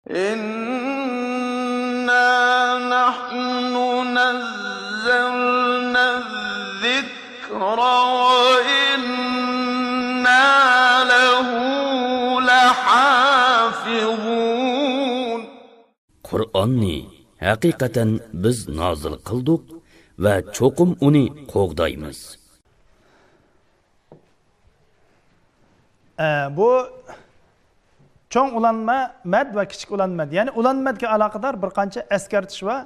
إنا نحن نزلنا الذكر وإنا له لحافظون. Qur'onni haqiqatan biz nozil qildik va cho'qim uni qo'g'daymiz. Bu cho'ng ulanma mad va kichik ulanma. Ya'ni ulanmaga aloqador bir qancha eskartish va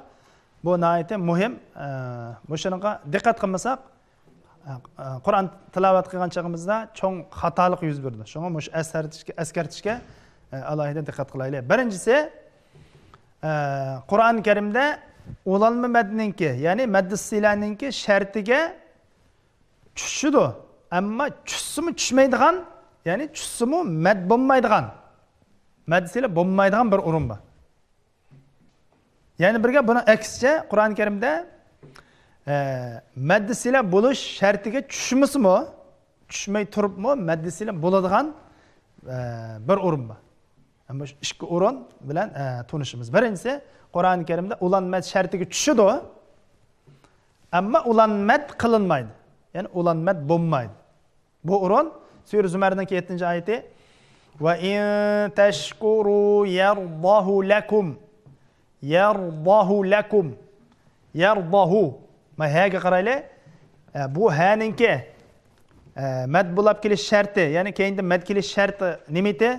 bu nihoyatda muhim. Bu shunga diqqat qilmasak, Qur'on tilovat qilgan chog'imizda cho'ng xatolik yuz berdi. Shunga mush eskartishga alohida diqqat qilaylik. Birinchisi, Qur'on Karimda ulanma madninki, ya'ni maddi silaninki shartiga tushidi. Ammo tushsimi tushmaydigan, ya'ni tushsimi mad bo'lmaydigan, mad sila bo'lmaydigan bir o'rin bor. Ya'ni birga buni aksicha Qur'on Karimda mad sila bo'lish shartiga tushmasimi, tushmay turibmi, mad sila bo'ladigan bir o'rin bor. Ama şu ikki o'rin bilan tunishimiz. Birinchisi, Qur'on Karimda ulanma shartiga tushidi, ammo ulanma qilinmaydi. Ya'ni ulanma bo'lmaydi. Bu o'rin Sura Zumarning 7-oyati va in tashkuru yardahu lakum. Yardahu lakum. Yardahu. Ma haga qarayli. Bu haninki mad bo'lib kelish sharti, ya'ni keyinda mad kelish sharti nimati?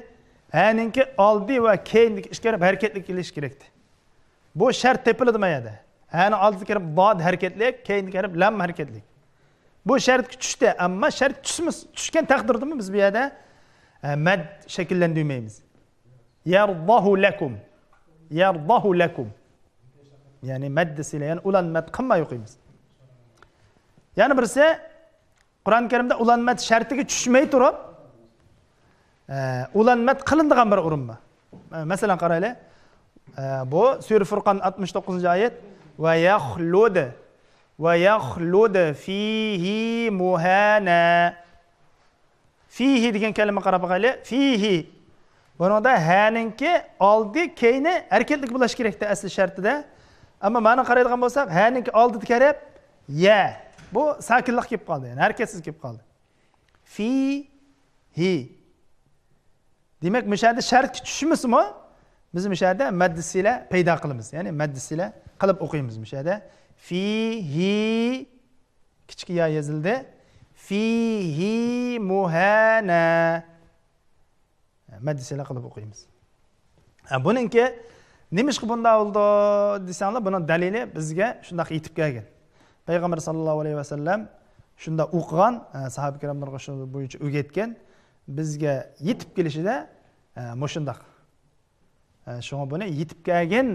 Haninki oldi va keyingi ishga harakatli kelish kerakdi. Bu shart tepilmaydi. Hani oldi kirib bod harakatli, keyingi kirib lam harakatli. Bu shart tushdi, ammo shart tushgan taqdirdami biz bu yerda mad shakllantirmaymiz. Yardahu lakum. Yardahu lakum. Ya'ni mad sila, ya'ni ulanma qilmay o'qiymiz. Yana birisi Qur'on Karimda ulanma shartiga tushmay turib ulanma qilinadigan bir o'rin bor. Masalan qaraylik. Bu Sura Furqon 69-oyat va yaxlud fihi muhana. Fihi degan kalima qarab qo'yaylik. Fihi. Bunda haninki oldi keyni harakatlik bo'lish kerakda asl shartida. Ammo mana qaraydigan bo'lsak, haninki oldi kelib ya. Bu sakinlik kelib qoldi, ya'ni harakatsiz kelib qoldi. Fihi. Demek müşahede şart tushmasimi? Biz müşahede maddisiyle paydo qilamiz. Ya'ni maddisiyle qilib o'qiymiz müşahede. Fihi kichik ya yozildi. Fihi muhana. Maddisiyle qilib o'qiymiz. Buningki nimishqi bunda oldi desanglar, buning dalili bizga shunday yetib kelgan. Payg'ambar sallallohu alayhi vasallam shunda o'qigan, sahoba kiramlarga shu bo'yicha o'rgatgan. Bizga yetib kelishida mushundaq. Shunga buni yetib kelgan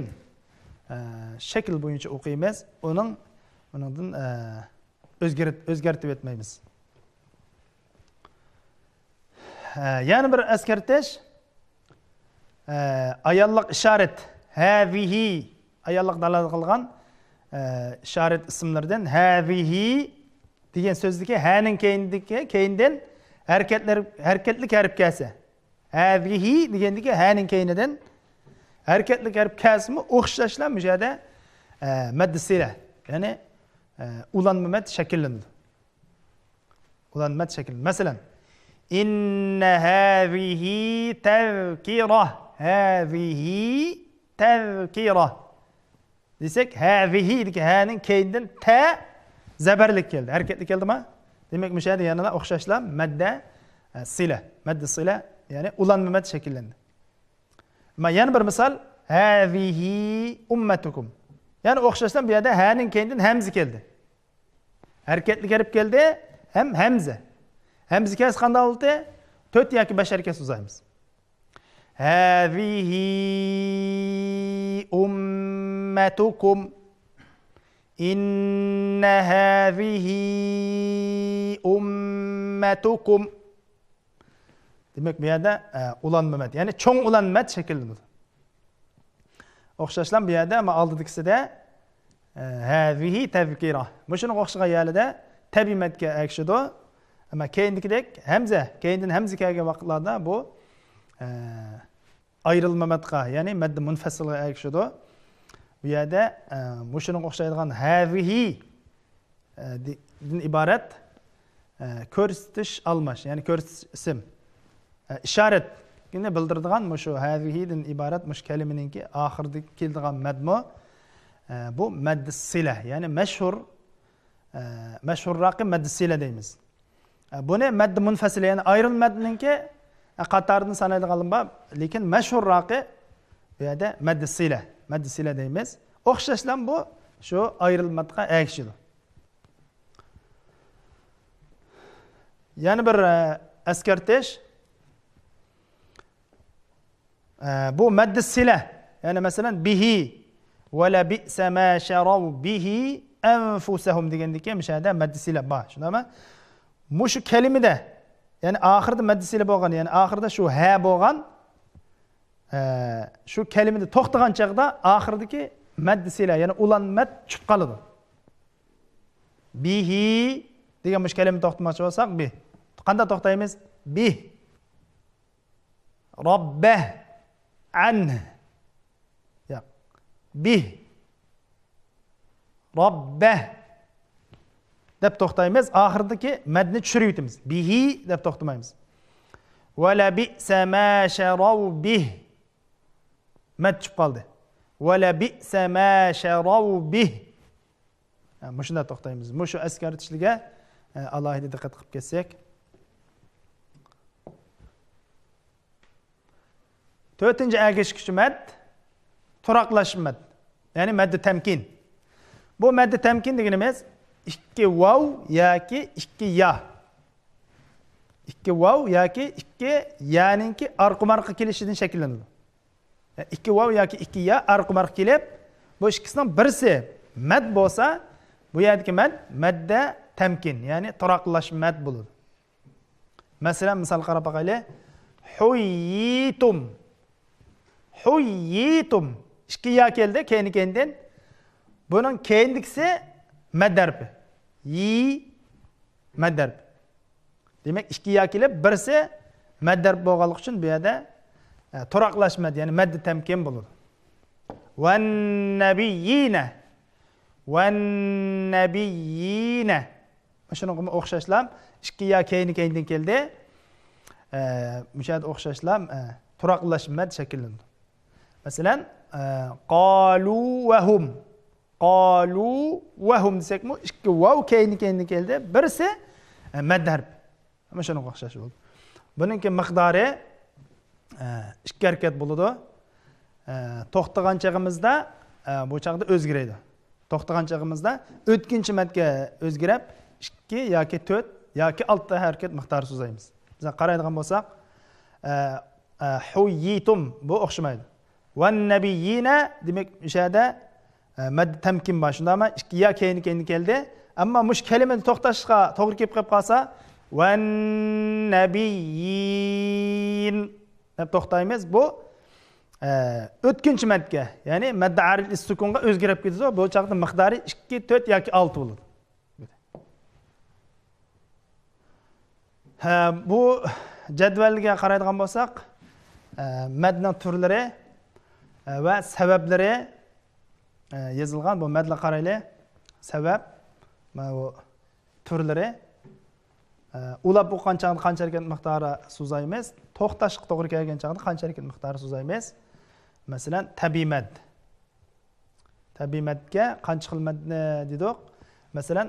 shakl bo'yicha o'qiymiz. Uningdan o'zgartib etmaymiz. Yana bir eskartish, ayollik ishorat, hazihi, ayollik dalolat qilgan ishorat ismlardan hazihi degan so'zdagi haning keyindan hareketlik harf kelsa. Hazihi degandagi haning keyinidan hareketlik harf kelsa-mi o'xshashlanmish yerda mad sila, ya'ni ulanma mad shakllandi. Ulanma shakllandi. Masalan, inna hazihi tazkira. Hazihi tazkira. Desek, hazihi degan haning keyinidan ta zabarlik keldi. Hareketlik keldimi? Demek müşahede yanına o'xshashlar madda sila. Madda sila, ya'ni ulanma mad shakllandi. Ama yana bir misol, hazihi ummatukum. Ya'ni o'xshashlar bu yerda haning keyindan hamza keldi. Harakatli harf keldi, ham hamza. Hamza kelsa qanday bo'ldi? 4 yoki 5 harakat so'zaymiz. Hazihi ummatukum. İnne hâzihi ummatukum. Demek bu yerda ulanma mad, ya'ni cho'ng ulanma mad shakllanadi. O'xshashlar bu yerda ama oldidagisi hâzihi tazkira. Mushuni o'xshagan yerda tabiiy madga akshidi. Ama keyindagidek hamza, keyindan hamza kelgan vaqtlarda bu ayrılmamatqa, ya'ni maddi munfasilga ergishadi. Bu yerda mushuning o'xshaydigan hazihi din iborat ko'rsatish almash, ya'ni ko'rsatish ism. İşaretini bildirdigan mushu hazihidan iborat mush kalimaninki oxirida keladigan madmu bu maddi sila, ya'ni mashhurroqi maddi sila deymiz. Buni maddi munfasil, ya'ni ayrilmadninki qatoridan sanaydigan bor, lekin mashhurroqi bu yerda maddi sila deymiz. O'xshashlan bu shu ayrilmadga ergishadi. Yana bir eskartish, bu maddi sila, ya'ni masalan bihi va la bi'sa ma sharaw bihi anfusahum degandiki mishada maddi sila bor. Shundami? Mushu kalimada, ya'ni oxirida maddi sila bo'lgan, ya'ni oxirida shu ha bo'lgan, shu kalimada to'xtagan chaqda oxiridagi maddi sila, ya'ni ulan mad chiqib qoladi. Bihi degan mush kalima to'xtatmoqchi bo'lsak, bi. Qanday to'xtaymiz? Bi. Robbah an. Yo'q. Bi. Robbah deb to'xtaymiz, oxiridagi madni tushirib yutamiz. Bihi deb to'xtamaymiz. Va la bi'sa ma sharaw bih. Mad chiqib qoldi. Va la bi'sa ma sharaw bih. Mushunda to'xtaymiz. Mushu askartishliga alohida diqqat qilib ketsak. To'rtinchi ergashuvchi mad turaqlash mad, ya'ni maddi tamkin. Bu maddi tamkin deganimiz ikki vav yoki ikki ya. Ikki vav yoki ikki yaninki arqa-marqa kelishidan shakllanadi. İki vav yoki ikki ya arqa-marqa kelib, bu ikkisining birisi mad bo'lsa, bu yerdagi madda tamkin, ya'ni turaqlash mad bo'ladi. Masalan, misol qarab boqaylik. Huyyitum. Huyyitum. İki ya keldi keyin-keyinden. Bunun keyindikisi mad harfi. Yi mad harfi. Demak, ikki ya kelib, birisi mad harfi bo'lganligi uchun bu yerda turaqlash mad, ya'ni maddi tamkin bo'ladi. Wan nabiyina. Wan nabiyina. Shunga o'xshashlar ikki ya keyin-keyinden keldi. Mushad o'xshashlar turaqlash mad shakllandi. Masalan, qalu wa hum. Qalu wa hum desakmi, ikki vav keyin-keyin keldi. Birisi mad harfi. Mana shunga o'xshash bo'ldi. Buningki miqdori ikki harakat bo'ladi. To'xtagan chog'imizda bu chog'da o'zgaradi. To'xtagan chog'imizda o'tkinchi madga o'zgarib, 2 yoki 4 yoki 6 harakat miqdori so'zlaymiz. Biz qaraydigan bo'lsak, huyyitum bu o'xshamaydi. Wan nabiyina demak o'shada mad tamkin bor. Shundami? 2 ya keyin keldi. Ammo mush kalimani to'xtashga to'g'ri kelib qolsa, wan nabiyyin deb to'xtaymiz. Bu o'tkinchi madga, ya'ni madda arid sukunga o'zgarib ketadi. Bu chaqda miqdori 2, 4 yoki 6 bo'ladi. Bu jadvalga qaraydigan bo'lsak, madning turlari va sabablari yozilgan. Bu madlar qaraylik. Sabab, mana bu turlari. Ulab o'qigan chaqda qancha harakat miqdori so'zlaymiz. To'xtashga to'g'ri kelgan chaqda qancha harakat miqdori so'zlaymiz. Masalan, tabiiy mad. Tabiiy madga qancha xil madni dedik? Masalan,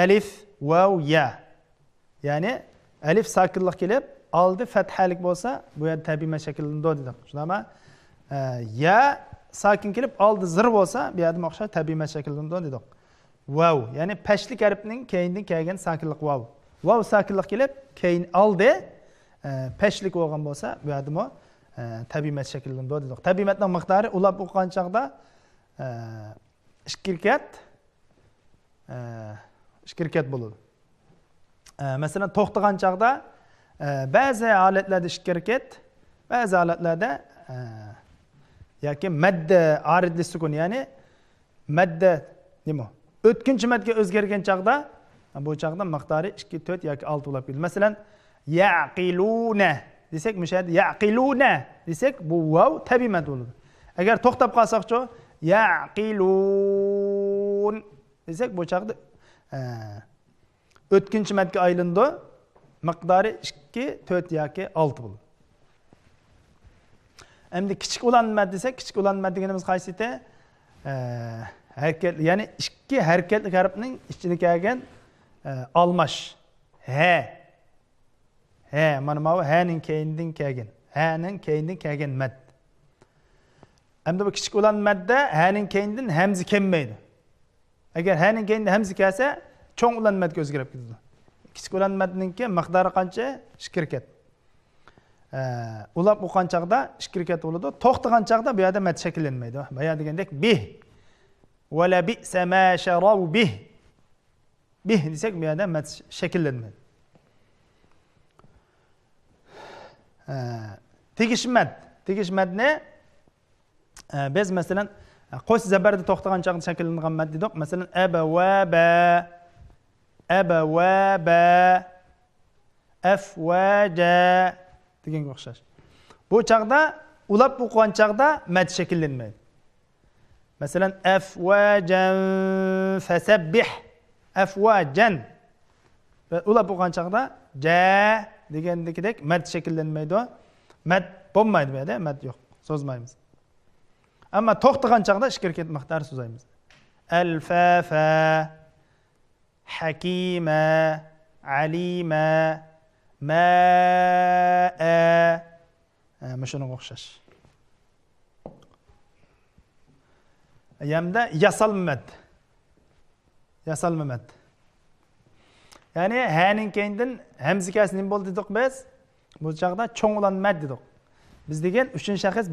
alif, vav, ya. Ya'ni alif sakinlik kelib, oldi fathalik bo'lsa, bu yerda tabiiy mad shakllanadi dedik. Shundami? Ya sakin kelib, oldi zir bo'lsa, bu yerda o'xshash tabiiy mad shakllanadi dedik. Vav, ya'ni pashlik harfining keyindan kelgan sakinlik vav. Vav sakinlik kelib, keyin oldi pashlik bo'lgan bo'lsa, bu yerda tabiiy mad shakllanadi dedik. Tabiiy madning miqdori ulab o'qigan chaqda ishkirkat bo'ladi. Masalan, to'xtagan chaqda ba'zi holatlarda ishkirkat, ba'zi holatlarda yoki madda aridli sukun, ya'ni madda nima? O'tkinchi madga o'zgargan chaqda bu chaqda miqdori 2, 4 yoki 6 bo'lib keladi. Masalan, yaqiluna desek, müşahede yaqiluna desek, bu vav tabiiy mad bo'ladi. Agar to'xtab qolsaqchi, yaqilun desek, bu chaqda o'tkinchi madga aylandi. Miqdori 2, 4 yoki 6 bo'ladi. Endi kichik ulanma mad desek, kichik ulanma mad deganimiz qaysiti? Harakat, ya'ni ikki harakatli harfning ichida kelgan almash. Mana bu haning keyindan kelgan. Haning keyindan kelgan mad. Endi bu kichik ulanma madda haning keyindan hamza kelmaydi. Agar haning keyindan hamza kelsa, cho'ng ulanma madga o'zgarib ketadi. Kichik ulanma madninki miqdori qancha? 2 harakat. Ulab o'qigan chaqda 2 harakat bo'ladi. To'xtagan chaqda bu yerda mad shakllanmaydi. Boya degandek bih wala bi'sa ma sharaw bih. Bih desek bu yerda mad shakllanmaydi. Tegish mad. Tegish madni biz masalan qo'sh zabarda to'xtagan chaqda shakllangan mad dedik. Masalan abawaba, abawaba, afwaja deganga o'xshash. Bu chaqda ulab o'qigan chaqda mad shakllanmaydi. Masalan afwajan fasabbih, afwajan. Ulab o'qigan chaqda ja degandekidek mad shakllanmaydi. Mad bo'lmaydi bu yerda, mad yo'q. So'zmaymiz. Ammo to'xtagan chaqda 2 harakat miqdori so'zaymiz. Alfafa, hakima, alima, ma'a. Shunga o'xshash. Yamda yasalmad. Yasalmad. Ya'ni haning keyindan hamza kelsa nima bo'ldi dedik biz? Bu chaqda cho'ng ulanma mad dedik. Biz degan 3-shaxs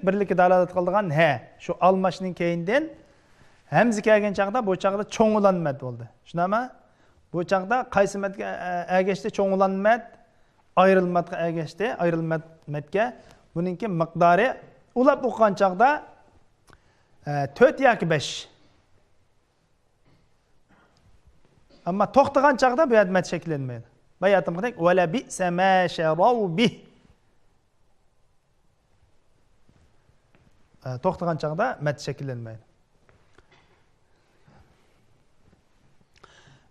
birlikka dalolat qiladigan ha. Shu almashning keyindan hamza kelgan chaqda bu chaqda cho'ng ulanma mad bo'ldi. Shunami? Bu chaqda qaysi madga ergashdi? Cho'ng ulanma mad, ayrilmadga ergashdi. Ayrilmad madga buningki miqdori ulab o'qigan chaqda 4 yoki 5. Ammo to'xtagan chaqda bu yerda mad shakllanmaydi. Bayatimdek wala bi'sa ma sharaw bih. To'xtagan chaqda mad shakllanmaydi.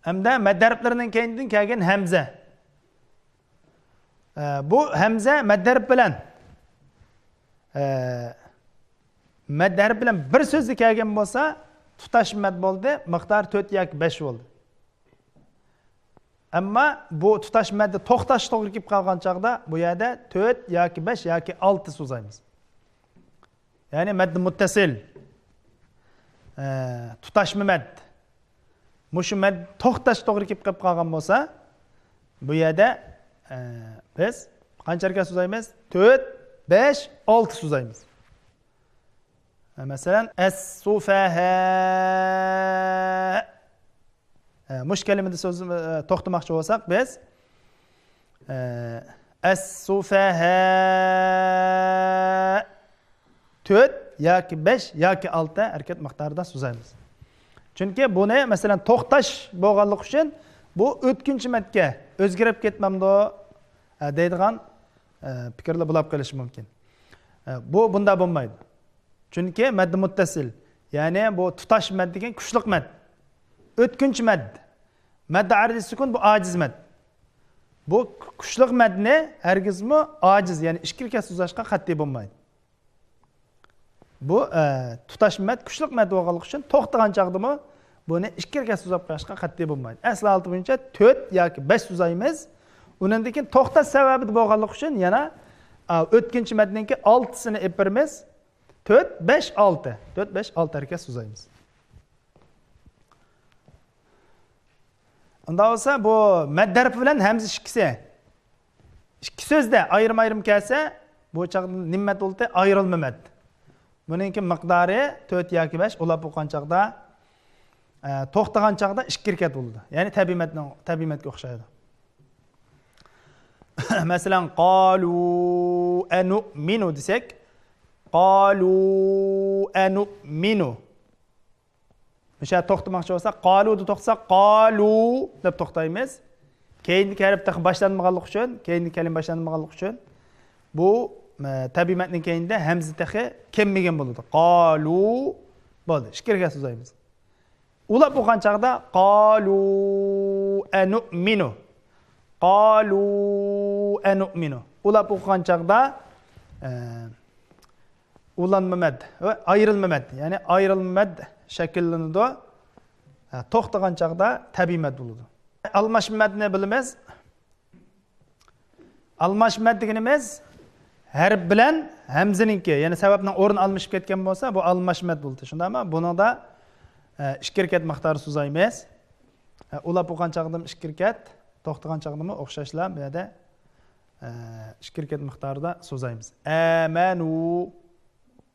Hamda mad harflarining keyindan kelgan hamza. Bu hamza mad harf bilan bir so'zga kelgan bo'lsa, tutash mad bo'ldi, miqdor 4 yoki 5 bo'ldi. Ammo bu tutash madda to'xtash to'g'ri kelib qolgan chaqda bu yerda 4 yoki 5 yoki 6 so'zaymiz. Ya'ni mad muttasil. Tutashma mad. Mushu mad to'xtash to'g'ri kelib qolgan bo'lsa, bu yerda biz qancha harakat so'zaymiz? 4, 5, 6 so'zaymiz. Masalan, as-sufaha. Mush kalimada so'z to'xtamoqchi bo'lsak, biz as-sufaha 4 yoki 5 yoki 6 harakat miqdorida so'zaymiz. Chunki buni masalan to'xtash bo'lganligi uchun bu o'tkinchi madga o'zgarib ketmamdi deydigan fikrlar bo'lib qolishi mumkin. Bu bunda bo'lmaydi. Chunki mad muttasil, ya'ni bu tutash mad degan kuchli mad. O'tkinchi mad. Mad arzi sukun bu ojiz mad. Bu kuchli madni hargizmi ojiz, ya'ni 2 harakat so'zlashga qat'iy bo'lmaydi. Bu tutash mad kuchli mad bo'lganligi uchun to'xtagan chaqdimi buni 2 harakat so'zlab qo'yishga qat'iy bo'lmaydi. Asli olti bo'yicha 4 yoki 5 so'zaymiz. Undan keyin to'xtash sababi bo'lganligi uchun yana o'tkinchi madninki 6sini epirmiz. 4, 5, 6. 4, 5, 6 harakat so'zaymiz. Unda olsa bu mad harfi bilan hamza ikkisi. Ikki so'zda ayrim kelsa, bu chaqda nima bo'ldi? Ayrilma mad. Buningki miqdori 4 yoki 5 ulab o'qigan chaqda to'xtagan chaqda 2 harakat bo'ldi. Ya'ni tabiiy madga o'xshaydi. Masalan, qalu anu'minu desak, qalu anu'minu. O'sha to'xtamoqchi bo'lsa, qalu deb to'xtasa, qalu deb to'xtaymiz. keyingi harf tahi boshlanmaganlik uchun, keyingi kalima boshlanmaganlik uchun bu tabiiy matning keyinda hamza tahi kelmagan bo'ladi. Qalu bo'ldi. Ishkirga so'zlaymiz. Ulab o'qigan chaqda qalu anu'minu. Qalu anu'minu. Ulab o'qigan chaqda ulanma mad va ayrılma mad, ya'ni ayrılma mad shakllanadi. To'xtagan chaqda tabiiy mad bo'ladi. Almashma madni bilamiz. Almashma mad deganimiz harf bilan hamzaninki, ya'ni sababning o'rni almashib ketgan bo'lsa, bu almashma mad bo'ldi. Shundaymi? Buningda ikki harakat miqdori so'zlaymiz. Ulab o'qigan chaqda ikki harakat, to'xtagan chaqda o'xshashlar, bu yerda ikki harakat miqdorida so'zlaymiz.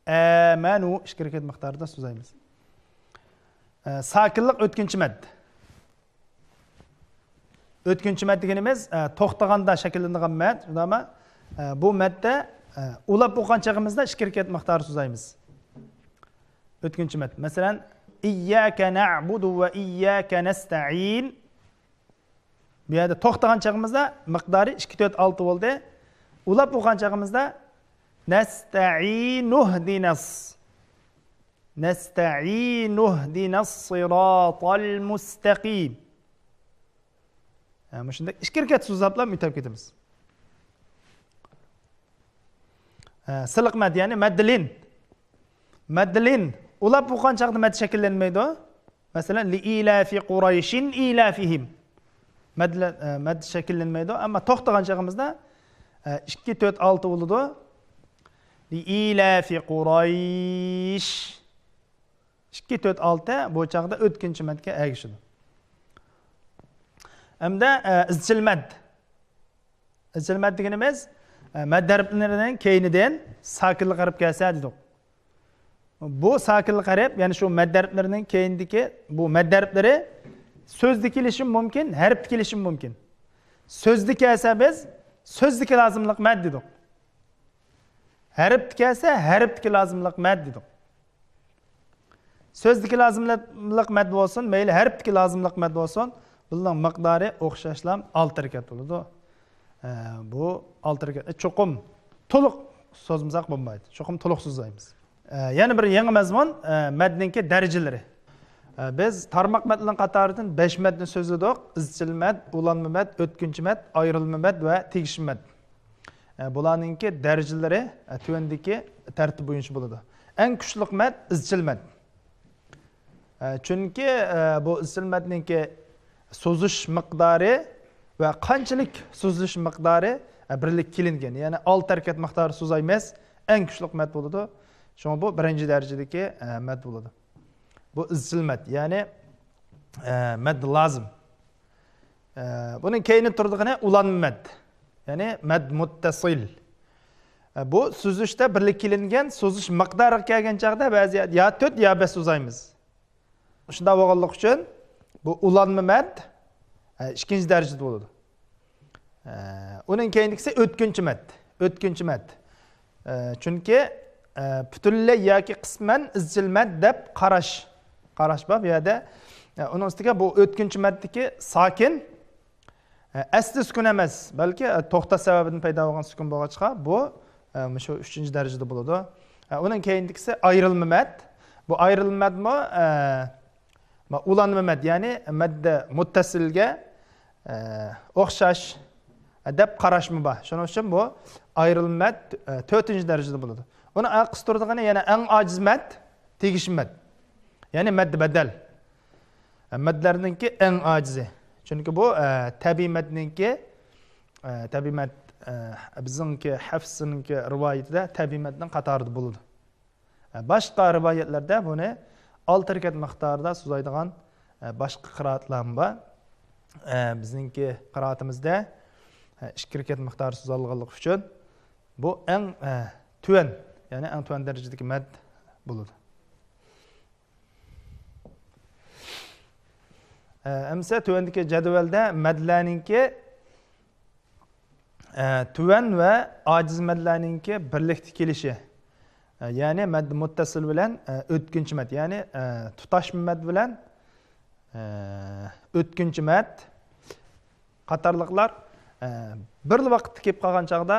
Amanu ikki harakat miqdorida so'zlaymiz. Sakinlik o'tkinchi mad. O'tkinchi mad deganimiz to'xtaganda shakllangan mad, shundaymi? Bu madda ulab o'qigan chaqimizda ikki harakat miqdori so'zlaymiz. O'tkinchi mad. Masalan, iyyaka na'budu va iyyaka nasta'in. Bu yerda to'xtagan chaqimizda miqdori 2-4-6 bo'ldi. Ulab o'qigan chaqimizda nasta'inuhdinas. Nasta'inuhdinas siratal mustaqim. Mana shunday ikki harakat so'zlab o'tib ketamiz. Siliq mad, ya'ni maddlin. Maddlin ulab o'qigan chaqda mad shakllanmaydi. Masalan, li ilafi qurayshin ilafihim. Mad shakllanmaydi, ammo to'xtagan chaqimizda 2-4-6 bo'ladi. Li ilafi quraysh 2-4-6 bu chaqda o'tkinchi madga ergishadi. Hamda izchil mad. Izchil mad deganimiz mad harflarining keynidan sakinlik harf kelsa dedik. Bu sakinlik harf, ya'ni shu mad harflarining keyindagi bu mad harflari so'zda kelishi mumkin, harfda kelishi mumkin. So'zda kelsa biz so'zdagi lozimlik mad dedik. Harfda kelsa harfdagi lozimlik mad dedik. So'zdagi lozimlik mad bo'lsin, mayli harfdagi lozimlik mad bo'lsin, buning miqdori o'xshashlam 6 harakat bo'ladi. Bu 6 harakat cho'qim to'liq so'zimizaq bo'lmaydi. Cho'qim to'liq so'zlaymiz. Yana bir yangi mazmun madninki darajalari. Biz tarmoq madning qatoridan 5 madni so'zladik. Izchil mad, ulanma mad, o'tkinchi mad, ayrilma mad va tegishli mad. Bularningki darajalari tuvandagi tartib bo'yicha bo'ladi. Eng kuchli mad izchil mad. Chunki bu izchil madningki so'zish miqdori va qanchalik so'zilish miqdori birlik kelingan. Ya'ni 6 harakat miqdori so'zlaymiz, eng kuchli mad bo'ladi. Shunga bu birinchi darajadagi mad bo'ladi. Bu izchil mad, ya'ni mad lozim. Buning keyini turdig'ini ulanma mad. Ya'ni mad muttasil. Bu so'zishda birlik kelingan, so'zish miqdoriga kelgan chaqda ba'zi ya 4 ya 5 so'zlaymiz. Shunda bo'lganlik uchun bu ulanma mad ikkinchi darajada bo'ladi. Uning keyingisi o'tkinchi mad. O'tkinchi mad. Chunki butunlay yoki qisman izchil mad deb qarash bor. Bu yerda uning ustiga bu o'tkinchi maddagi sokin asli sukun emas, balki to'xtash sababidan paydo bo'lgan sukun bo'lg'achqa bu shu 3-darajada bo'ladi. Uning keyingisi ayrilma mad. Bu ayrilma madmi ulanma mad, ya'ni madda muttasilga o'xshash deb qarashmi bor. Shuning uchun bu ayrilma mad 4-darajada bo'ladi. Uni aqs turdig'ini yana eng ojiz mad tegishli mad. Ya'ni mad badal. Madlarninki eng ojizi. Chunki bu tabiiy madninki tabiiy mad bizningki Hafsninki rivoyatida tabiiy madning qatorida bo'ladi. Boshqa rivoyatlarda buni 6 harakat miqdorida so'zlaydigan boshqa qiroatlar bor. Bizningki qiroatimizda 2 harakat miqdori so'zalganligi uchun bu eng tuvan, ya'ni eng tuvan darajadagi mad bo'ladi. Amsa tuvandagi jadvalda madlarninki tuvan va ojiz madlarninki birlikda kelishi. Ya'ni mad muttasil bilan o'tkinchi mad, ya'ni tutashma mad bilan o'tkinchi mad qatorliqlar bir vaqtda kelib qolgan chog'da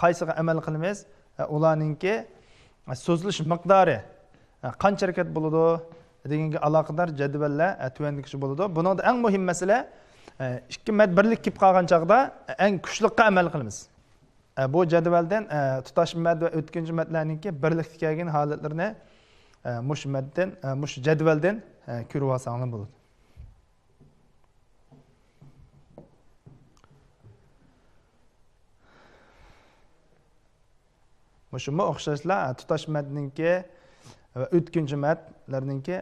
qaysiga amal qilamiz, ularningki so'zilish miqdori qancha harakat bo'ladi deganga aloqador jadvallar tuvandikishi bo'ladi. Buningda eng muhim masala ikki mad birlik kelib qolgan chog'da eng kuchliqqa amal qilamiz. Bu jadvaldan tutash mad va o'tkinchi madlarningki birlikda kelgan holatlarini mush maddan, mush jadvaldan ko'rib olsanglar bo'ladi. Mushunga o'xshashlar tutash madningki va o'tkinchi madlarningki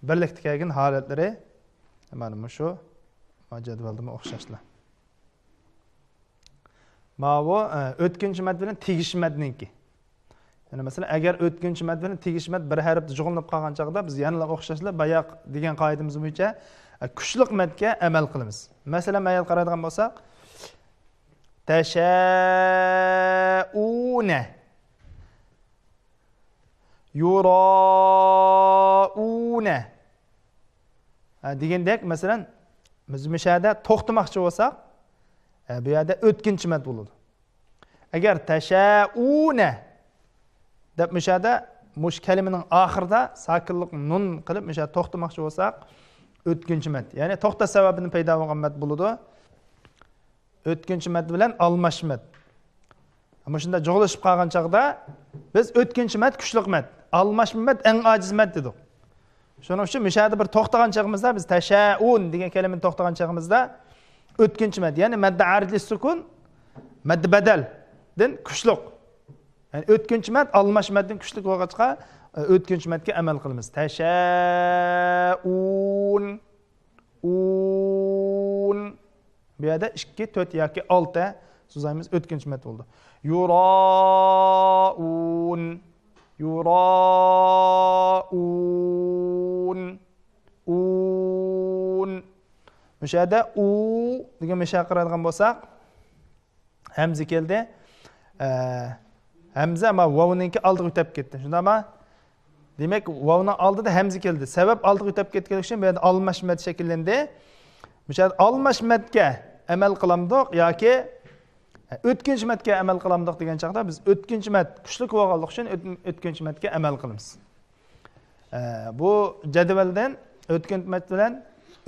birlikda kelgan holatlari mana shu jadvalda o'xshashlar. Mana o'tkinchi mad bilan tegish madningki. Yani mesela agar o'tkinchi mad bilan tegish mad bir harfda jug'inib qolgan chog'da biz yana o'xshashlar bayoq degan qoidamiz bo'yicha kuchliq madga amal qilamiz. Masalan, mayal qaraydigan bo'lsak, tashauna yurauna degandek, masalan, biz mishada to'xtamoqchi bo'lsak, bu yerda o'tkinchi mad bo'ladi. Agar tashauna deb mishada mush kalimaning oxirida sakinlik nun qilib mishada to'xtamoqchi bo'lsak, o'tkinchi mad. Ya'ni to'xta sababini paydo bo'lgan mad bo'ladi. O'tkinchi mad bilan almash mad. Ama shunda jo'g'lashib qolgan chog'da biz o'tkinchi mad kuchliq mad, almash mad eng ojiz mad dedik. Shuning uchun mishada bir to'xtagan chog'imizda biz tashaun degan kalimani to'xtagan chog'imizda o'tkinchi mad, ya'ni madda aridli sukun, madda badaldan kuchliq. Yani o'tkinchi mad almash maddan kuchliq bo'lg'achqa o'tkinchi madga amal qilamiz. Tashaun un bu yerda 2, 4 yoki 6 so'zimiz o'tkinchi mad bo'ldi. Yuraun yuraun un mishada u degan misha qiladigan bo'lsak, hamza keldi. Hamza ama vavninki oldiga o'tib ketdi. Shunda ama demak vavning oldida hamza keldi. Sabab oldiga o'tib ketgani uchun bu yerda almash mad shakllandi. Mishada almash madga amal qilamdiq yoki o'tkinchi madga amal qilamdiq degan chaqda biz o'tkinchi mad kuchli bo'lganligi uchun o'tkinchi madga amal qilamiz. Bu jadvaldan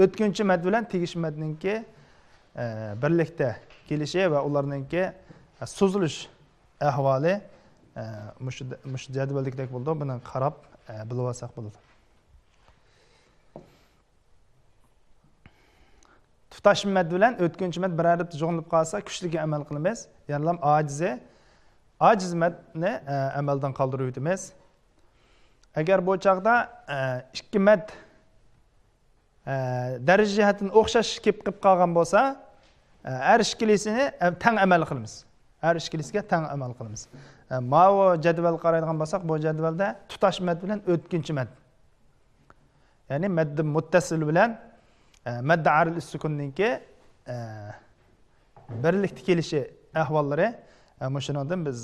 o'tkinchi mad bilan tegish madningki birlikda kelishi va ularningki so'zilish ahvoli mush jadvaldagidek bo'ldi. Buni qarab bilib olsak bo'ladi. Tutash mad bilan o'tkinchi mad bir harfda jug'inib qolsa kuchliga amal qilamiz. Ya'ni ojiz madni amaldan qoldirib o'tamiz. Agar bu chaqda ikki mad daraja jihatdan o'xshash kelib qolgan bo'lsa, har ikkilisini tang amal qilamiz. Har ikkilisiga tang amal qilamiz. Mana jadval qaraydigan bo'lsak, bu jadvalda tutash mad bilan o'tkinchi mad. Ya'ni madd muttasil bilan madda arid sukunningki birlikda kelishi ahvollari shundan biz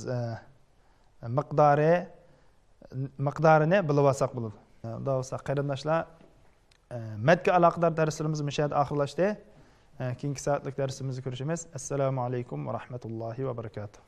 miqdorini bilib olsak bo'ladi. Xudo xolasa qarindoshlar, madga aloqador darslarimiz mishada oxirlashdi. Keyingi soatlik darsimizni ko'rishamiz. Assalomu alaykum va rahmatullohi va barakatuh.